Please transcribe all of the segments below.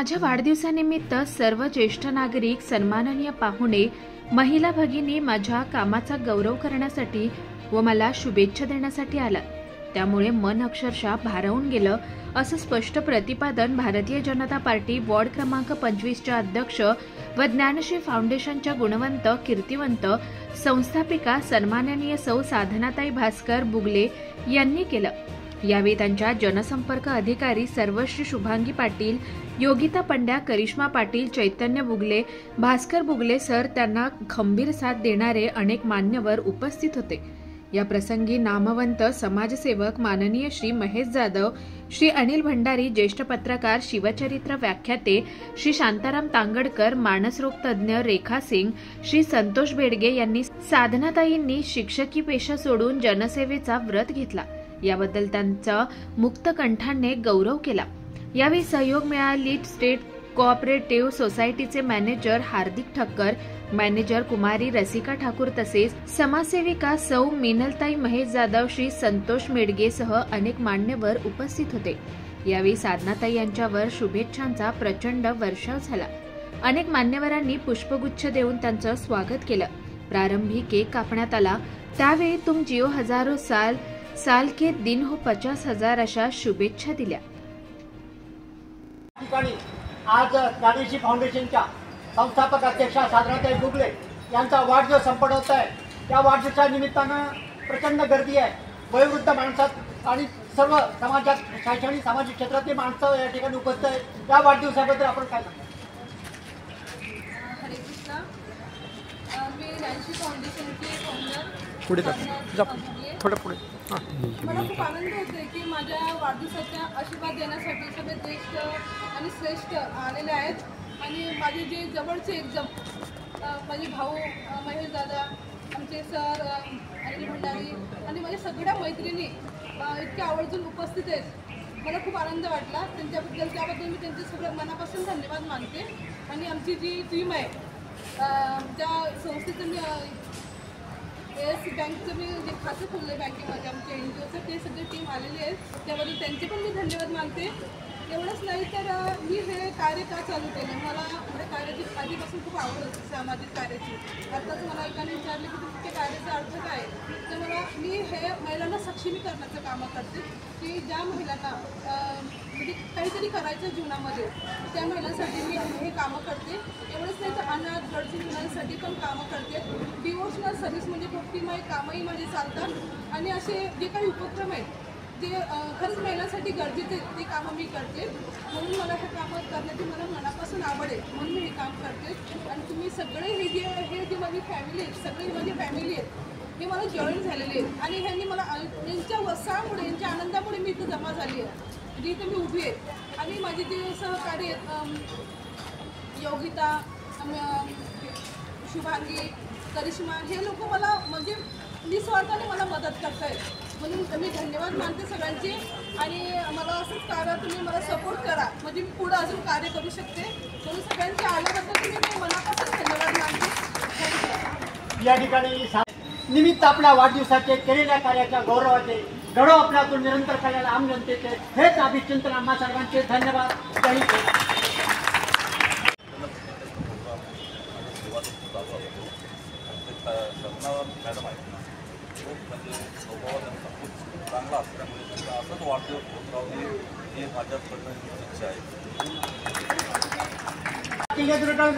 माझ्या वाढदिवसानिमित्त सर्व ज्येष्ठ नागरिक, सन्माननीय पाहुणे, महिला भगिनी माझ्या कामाचा गौरव करण्यासाठी व मला शुभेच्छा देण्यासाठी आलात. त्यामुळे मन अक्षरशः भारावून गेलं, असं स्पष्ट प्रतिपादन भारतीय जनता पार्टी वॉर्ड क्रमांक 25च्या अध्यक्ष व ज्ञानश्री फाउंडेशनच्या गुणवंत, कीर्तिवंत संस्थापिका सन्माननीय सौ साधनाताई भास्कर बुगले यांनी केलं. यावेळी त्यांच्या जनसंपर्क अधिकारी सर्वश्री शुभांगी पाटील, योगिता पंड्या, करिश्मा पाटील, चैतन्य बुगले, भास्कर बुगले सर, त्यांना खंबीर साथ देणारे अनेक मान्यवर उपस्थित होते. या प्रसंगी नामवंत समाजसेवक माननीय श्री महेश जाधव, श्री अनिल भंडारी, ज्येष्ठ पत्रकार, शिवचरित्र व्याख्याते श्री शांताराम तांगडकर, मानसरोग तज्ज्ञ रेखा सिंग, श्री संतोष बेडगे यांनी साधनाताईंनी शिक्षकी पेशा सोडून जनसेवेचा व्रत घेतला, याबद्दल त्यांचा मुक्त कंठाने गौरव केला. यावेळी सहयोग मिळाली स्टेट कोऑपरेटिव्ह सोसायटीचे मॅनेजर हार्दिक ठक्कर, मॅनेजर कुमारी रसिका ठाकूर तसेच समाजसेविका सौ मिनलताई महेश जाधव, श्री संतोष मेडगे सह अनेक मान्यवर उपस्थित होते. यावेळी साधनाताई यांच्यावर शुभेच्छांचा प्रचंड वर्षाव झाला. अनेक मान्यवरांनी पुष्पगुच्छ देऊन त्यांचं स्वागत केलं. प्रारंभी केक कापण्यात आला. त्यावेळी तुम जिओ हजारो साल के दिन हो 50,000 अशा शुभेच्छा दिल्या. आज ज्ञानश्री फाउंडेशनच्या संस्थापक अध्यक्षा साधनाताई बुगले यांचा वाढदिवस संपन्न होत आहे. त्या वाढदिवसा निमित्तानं प्रचंड गर्दी आहे. वयोवृद्ध माणसात आणि सर्व समाजात, शैक्षणिक सामाजिक क्षेत्रातली माणसं या ठिकाणी उपस्थित आहेत. या वाढदिवसाबद्दल आपण काय सांगता? हरे कृष्णा. मी ज्ञानश्री फाउंडेशनची फाउंडर पुढे थोडं पुढे. मला खूप आनंद होतोय की माझ्या वाढदिवसाच्या आशीर्वाद देण्यासाठी सगळे ज्येष्ठ आणि श्रेष्ठ आलेले आहेत. आणि माझे जे जवळचे एकदम माझे भाऊ महेश दादा, आमचे सर अनिल भंडारी आणि माझ्या सगळ्या मैत्रिणी इतक्या आवर्जून उपस्थित आहेत. मला खूप आनंद वाटला त्याबद्दल मी त्यांचे सगळं मनापासून धन्यवाद मानते. आणि आमची जी टीम आहे, त्या संस्थेचं मी ASC बँकचं मी जे खातं खोललं बँकेमध्ये आमच्या NGOचं, ते सगळे टीम आलेली आहेत. त्याबद्दल त्यांचे पण मी धन्यवाद मानते. एवढंच नाही तर मी हे कार्य का चालू केलं, मला या कार्याची आधीपासून खूप आवड होती, सामाजिक कार्याची. आत्ताच मला एकाने विचारले की तुमच्या कार्याचा अर्थ काय, तर मी हे महिलांना सक्षमीकरणाचं कामं करते. की ज्या महिलांना म्हणजे काहीतरी करायचं जीवनामध्ये, त्या महिलांसाठी मी हे कामं करते. एवढंच नाही तर अनाथ गरजू मुलांसाठी पण कामं करते. डिवोशनल सर्व्हिस म्हणजे भक्तिमय कामही माझे चालतात. आणि असे जे काही उपक्रम आहेत जे खरंच महिलांसाठी गरजेचे आहेत, ते कामं मी करते. म्हणून मला हे कामं करण्याची मला मनापासून आवड आहे, म्हणून मी हे काम करते. आणि तुम्ही सगळे हे जे माझी फॅमिली आहेत, सगळे माझी फॅमिली आहेत, हे मला जॉईन झालेले आहेत. आणि ह्यांनी मला यांच्या उत्साहामुळे, यांच्या आनंदामुळे मी इथं जमा झाली आहे, जी इथं मी उभी आहे. आणि माझे जे सहकारी आहेत, योगिता, शुभांगी, करिश्मा, हे लोक मला म्हणजे निस्वार्थाने मला मदत करत आहेत. म्हणून मी धन्यवाद मानते सगळ्यांचे. आणि मला असंच कार्य तुम्ही मला सपोर्ट करा, म्हणजे मी पुढं अजून कार्य करू शकते. म्हणून सगळ्यांच्या आल्याबद्दल तुम्ही मी मनापासून धन्यवाद मानते. या ठिकाणी निमित्त आपल्या वाढदिवसाचे केलेल्या कार्याच्या गौरवाचे गौरव आपल्यातून निरंतर करायला आम जनतेचे हेच अभिचिंतन आम्हा सर्वांचे. धन्यवाद. जय हिंद. मॅडम आहेत ना, खूप म्हणजे स्वभाव त्यांचा खूप चांगला असल्यामुळे त्यांचा असंच वाढदिवस होत ही माझ्याकडनं इच्छा आहे.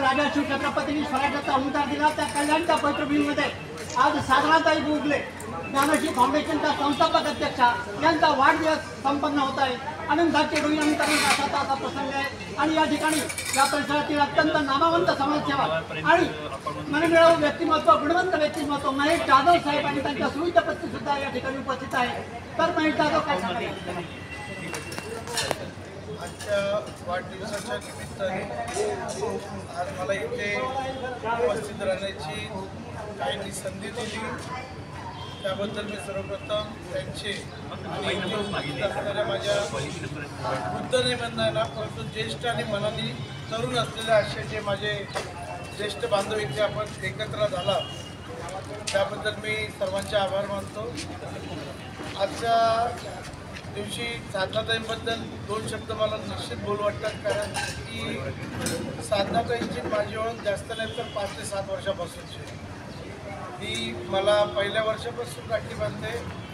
राजा शिव छत्रपतींनी स्वराज्याचा अवतार दिला, त्या कल्याणच्या पवित्रभूमीमध्ये आज साधनाताई बुगले ज्ञानश्री फाउंडेशनच्या संस्थापक अध्यक्षा यांचा वाढदिवस संपन्न होत आहे. आनंदाचे डोई आम्ही करण्याचा असा प्रसंग आहे. आणि या ठिकाणी या परिसरातील अत्यंत नामवंत समाजसेवक आणि मनमिळावू व्यक्तिमत्व, गुणवंत व्यक्तिमत्व महेश जाधव साहेब आणि त्यांच्या सुविध पत्नी सुद्धा या ठिकाणी उपस्थित आहे. तर महेश जाधव काय सांगायचं? आजच्या वाढदिवसाच्या निमित्ताने आज मला इथे उपस्थित राहण्याची काहींनी संधी दिली, त्याबद्दल मी सर्वप्रथम त्यांचे आणि असणाऱ्या माझ्या वृद्ध नाही म्हणणार ना, परंतु ज्येष्ठ आणि मनाने तरुण असलेले असे जे माझे ज्येष्ठ बांधव इथे आपण एकत्र झाला, त्याबद्दल मी सर्वांचे आभार मानतो. आजच्या दिवशी साधनाताईंबद्दल 2 शब्द मला निश्चित बोलू वाटतात, कारण की साधनाताईंची माझी ओळख जास्त नाही तर 5 ते 7 वर्षापासूनची. ती मला पहिल्या वर्षापासून राखी बांधते.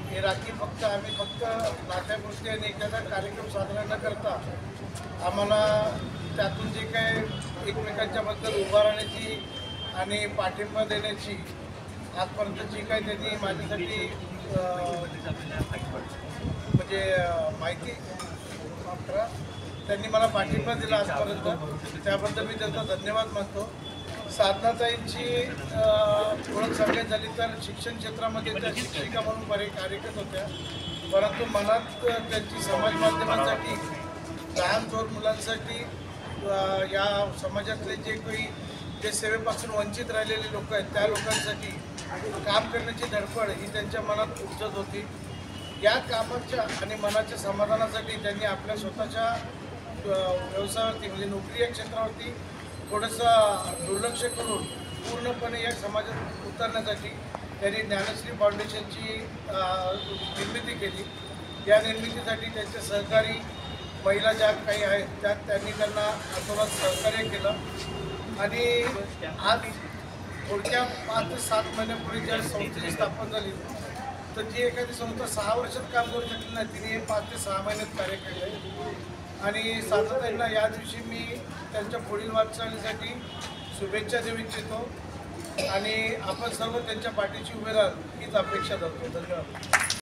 हे राखी आम्ही फक्त नात्यापुरती आणि एखादा कार्यक्रम साजरा न करता आम्हाला त्यातून जे काय एकमेकांच्याबद्दल उभा राहण्याची आणि पाठिंबा देण्याची आजपर्यंत जी काय त्यांनी माझ्यासाठी म्हणजे माहिती त्यांनी मला पाठिंबा दिला आजपर्यंत, त्याबद्दल मी त्यांचा धन्यवाद मानतो. साधनाताईंची ओळख सांगायची झाली तर शिक्षण क्षेत्रामध्ये त्या शिक्षिका म्हणून बरे कार्यरत होत्या, परंतु मनात त्यांची समाज माध्यमांसाठी लहान थोर मुलांसाठी या समाजातले जे सेवेपासून वंचित राहिलेले लोक आहेत त्या लोकांसाठी काम करण्याची धडपड ही त्यांच्या मनात उपजत होती. या कामाच्या आणि मनाच्या समाधानासाठी त्यांनी आपल्या स्वतःच्या व्यवसायावरती म्हणजे नोकरी या क्षेत्रावरती थोडंसं दुर्लक्ष करून पूर्णपणे या समाजात उतरण्यासाठी त्यांनी ज्ञानश्री फाउंडेशनची निर्मिती केली. या निर्मितीसाठी त्यांचे सहकारी महिला ज्या काही आहेत त्यांनी त्यांना आतोनात सहकार्य केलं आणि आज थोडक्या 5 ते 7 महिन्यापूर्वी ज्या संस्थेची स्थापना झाली तर जी एखादी संस्था 6 वर्षात काम करू शकली नाही, तिने 5 ते 6 महिन्यात कार्य केलं आहे. आणि साधनाताईंना या दिवशी मी त्यांच्या पुढील वाटचालीसाठी शुभेच्छा देऊ इच्छितो आणि आपण सर्व त्यांच्या पाठीशी उभे राहाल हीच अपेक्षा धरतो. धन्यवाद.